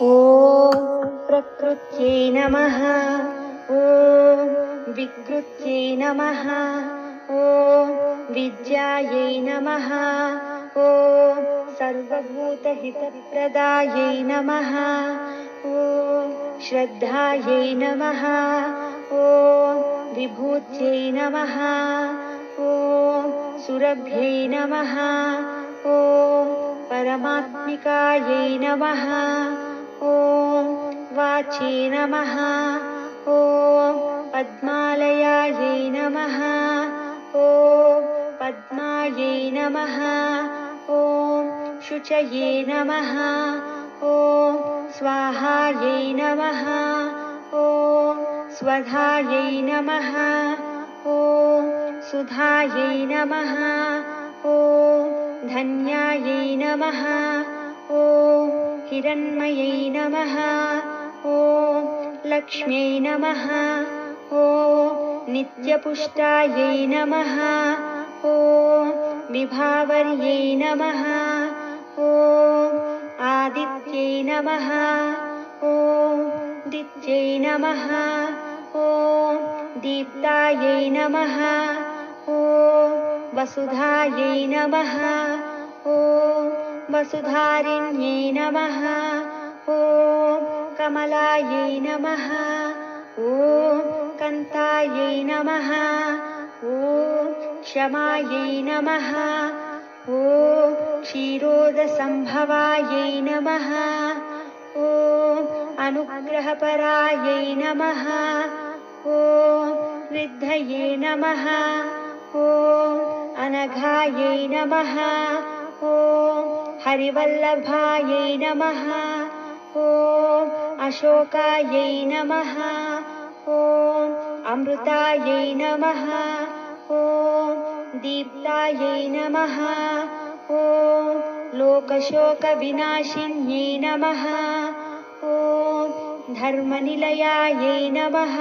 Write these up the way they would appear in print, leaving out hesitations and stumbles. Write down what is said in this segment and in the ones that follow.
ॐ प्रकृत्यै नमः। ॐ विकृत्यै नमः। ॐ विद्यायै नमः। ॐ सर्वभूतहितप्रदायै नमः। ॐ श्रद्धायै नमः। ॐ विभूत्यै नमः। ॐ सुरभ्यै नमः। ॐ परमात्मिकायै नमः। ॐ वाचे नमः। ॐ पद्मालयायै नमः। ॐ पद्मायै नमः। ॐ शुचये नमः। ॐ स्वाहायै नमः। ॐ स्वधायै नमः। ॐ सुधायै नमः। ॐ धन्यायै नमः। ॐ हिरण्मयै नमः। ॐ लक्ष्म्यै नमः। ॐ नित्यपुष्टायै नमः। ॐ विभावर्यै नमः। ॐ आदित्यै नमः। ॐ दित्यै नमः। ॐ दीप्तायै नमः। ॐ वसुधायै नमः। ॐ वसुधारिण्यै नमः। ॐ कमलायै नमः। ॐ कान्तायै नमः। ॐ क्षमायै नमः। ॐ क्षीरोदसम्भवायै नमः। ॐ अनुग्रहपरायै नमः। ॐ वृद्धये नमः। ॐ अनघायै नमः। ॐ हरिवल्लभायै नमः। ॐ अशोकायै नमः। ॐ अमृतायै नमः। ॐ दीप्तायै नमः। ॐ लोकशोकविनाशिन्यै नमः। ॐ धर्मनिलयायै नमः।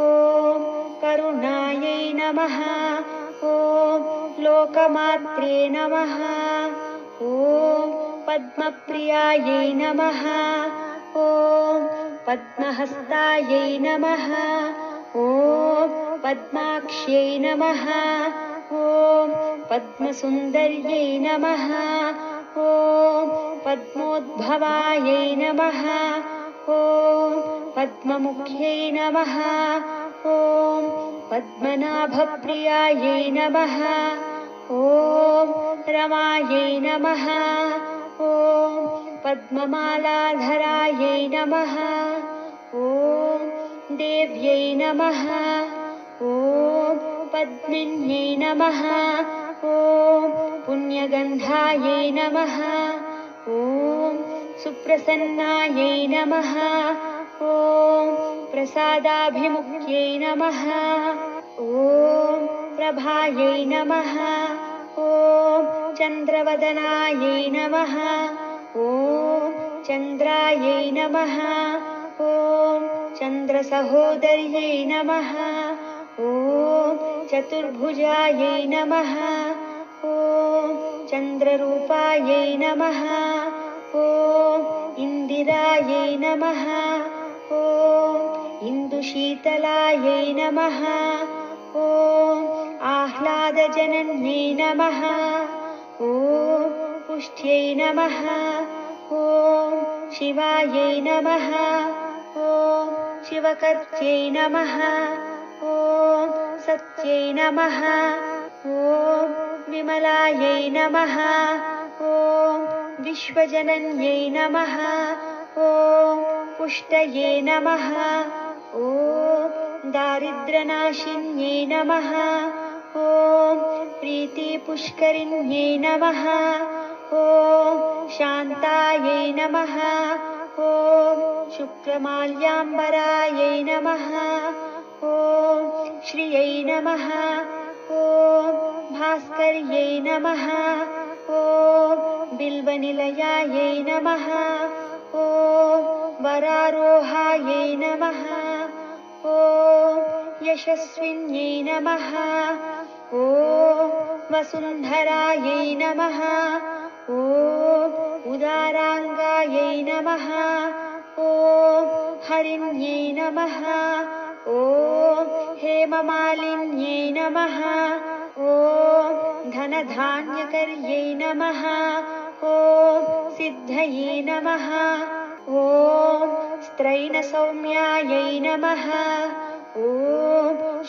ॐ करुणायै नमः। ॐ लोकमात्रे नमः। ॐ पद्मप्रियायै नमः। ॐ पद्महस्तायै नमः। ॐ पद्माक्ष्यै नमः। ॐ पद्मसुन्दर्यै नमः। ॐ पद्मोद्भवायै नमः। ॐ पद्ममुख्यै नमः। ॐ पद्मनाभप्रियायै नमः। ॐ रमायै नमः। ॐ पद्ममालाधरायै नमः। ॐ देव्यै नमः। ॐ पद्मिन्यै नमः। ॐ पुण्यगन्धायै नमः। ॐ सुप्रसन्नायै नमः। ॐ प्रसादाभिमुख्यै नमः। ॐ प्रभायै नमः। ॐ चन्द्रवदनायै नमः। ॐ चन्द्रायै नमः। ॐ चन्द्रसहोदर्यै नमः। ॐ चतुर्भुजायै नमः। ॐ चन्द्ररूपायै नमः। ॐ इन्दिरायै नमः। ॐ इन्दुशीतलायै नमः। ॐ आह्लादजनन्यै नमः। ॐ पुष्ट्यै नमः। ॐ शिवायै नमः। ॐ शिवकर्त्यै नमः। ॐ सत्यै नमः। ॐ विमलायै नमः। ॐ विश्वजनन्यै नमः। ॐ पुष्टये नमः। ॐ दारिद्र्यनाशिन्यै नमः। ॐ प्रीतिपुष्करिण्यै नमः। ॐ शान्तायै नमः। ॐ शुक्रमाल्याम्बरायै नमः। ॐ श्रियै नमः। ॐ भास्कर्यै नमः। ॐ बिल्वनिलयायै नमः। ॐ वरारोहायै नमः। ॐ यशस्विन्यै नमः। ॐ वसुन्धरायै नमः। ॐ उदाराङ्गायै नमः ॐ हरिण्यै नमः ॐ हेममालिन्यै नमः ॐ धनधान्यकर्यै नमः ॐ सिद्धये नमः ॐ स्त्रैणसौम्यायै नमः ॐ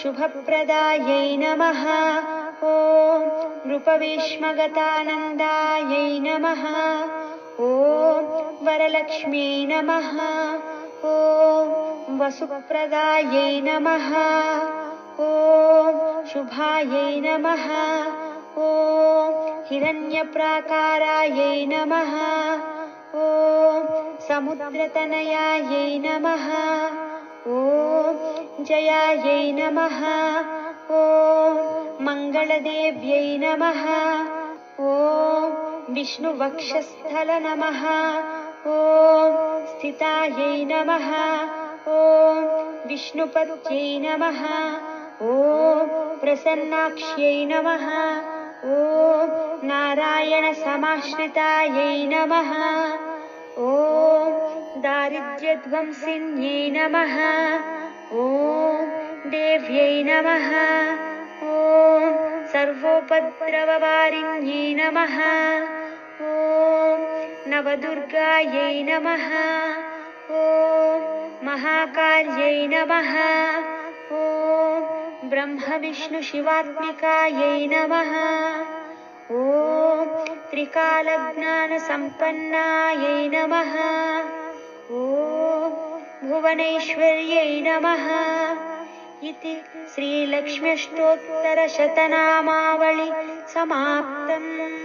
शुभप्रदायै नमः ॐ नृपवेश्मगतानन्दायै नमः ॐ वरलक्ष्म्यै नमः ॐ वसुप्रदायै नमः ॐ शुभायै नमः ॐ हिरण्यप्राकारायै नमः ॐ समुद्रतनयायै नमः ॐ जयायै नमः ॐ मङ्गलदेव्यै नमः ॐ विष्णुवक्षस्थल नमः ॐ स्थितायै नमः ॐ विष्णुपत्यै नमः ॐ प्रसन्नाक्ष्यै नमः ॐ नारायणसमाश्रितायै नमः ॐ दारिद्र्यध्वंसिन्यै नमः ॐ देव्यै नमः ॐ सर्वोपद्रववारिण्यै नमः ॐ नवदुर्गायै नमः ॐ महाकाल्यै नमः ॐ ब्रह्मविष्णुशिवात्मिकायै नमः ॐ त्रिकालज्ञानसम्पन्नायै नमः ॐ भुवनैश्वर्यै नमः इति श्रीलक्ष्म्यष्टोत्तरशतनामावळि समाप्तम्।